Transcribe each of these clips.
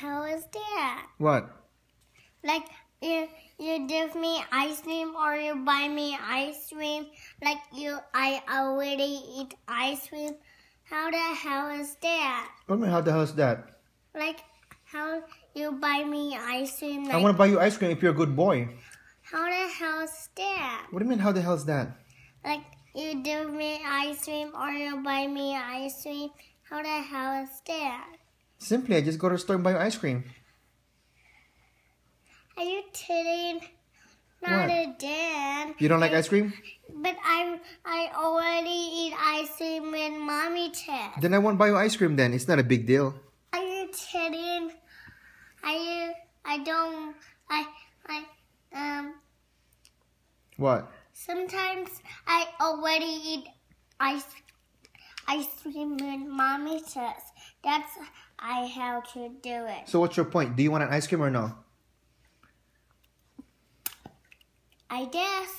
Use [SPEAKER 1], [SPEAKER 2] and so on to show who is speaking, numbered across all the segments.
[SPEAKER 1] hell is that?
[SPEAKER 2] What?
[SPEAKER 1] Like you give me ice cream or you buy me ice cream. Like I already eat ice cream. How the hell is that?
[SPEAKER 2] What do you mean, how the hell is that?
[SPEAKER 1] Like how you buy me ice cream.
[SPEAKER 2] I want to buy you ice cream if you're a good boy.
[SPEAKER 1] How the hell is that?
[SPEAKER 2] What do you mean, how the hell is that?
[SPEAKER 1] Like you give me ice cream or you buy me ice cream. How the hell is that?
[SPEAKER 2] Simply, I just go to the store and buy you ice cream.
[SPEAKER 1] Are you kidding? Not
[SPEAKER 2] What?
[SPEAKER 1] again.
[SPEAKER 2] You don't like ice cream?
[SPEAKER 1] But I already eat ice cream when mommy said.
[SPEAKER 2] Then I won't buy you ice cream then. It's not a big deal.
[SPEAKER 1] Are you kidding?
[SPEAKER 2] What?
[SPEAKER 1] Sometimes I already eat ice cream when mommy says. That's I have to do it.
[SPEAKER 2] So what's your point? Do you want an ice cream or no?
[SPEAKER 1] I guess.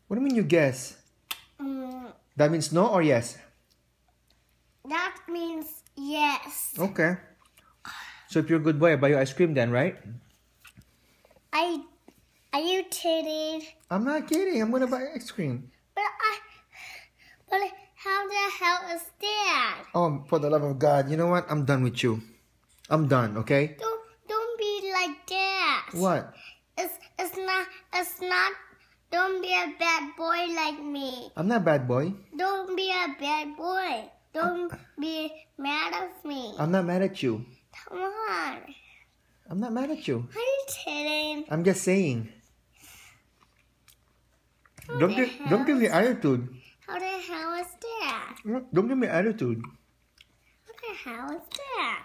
[SPEAKER 2] What do you mean you guess?
[SPEAKER 1] Mm,
[SPEAKER 2] That means no or yes?
[SPEAKER 1] that means yes.
[SPEAKER 2] Okay. So if you're a good boy, I buy you ice cream then, right?
[SPEAKER 1] Are you kidding?
[SPEAKER 2] I'm not kidding. I'm gonna buy ice cream.
[SPEAKER 1] But how the hell is that?
[SPEAKER 2] Oh, for the love of God. You know what? I'm done with you. I'm done, okay?
[SPEAKER 1] Don't be like that.
[SPEAKER 2] What?
[SPEAKER 1] It's not. Don't be a bad boy like me.
[SPEAKER 2] I'm not a bad boy.
[SPEAKER 1] Don't be a bad boy. Don't be mad at me.
[SPEAKER 2] I'm not mad at you.
[SPEAKER 1] Come on.
[SPEAKER 2] I'm not mad at you.
[SPEAKER 1] Are you kidding?
[SPEAKER 2] I'm just saying.
[SPEAKER 1] How
[SPEAKER 2] Don't
[SPEAKER 1] the
[SPEAKER 2] give me
[SPEAKER 1] hell-
[SPEAKER 2] attitude.
[SPEAKER 1] How the hell is that?
[SPEAKER 2] Don't give me attitude.
[SPEAKER 1] What the hell is that?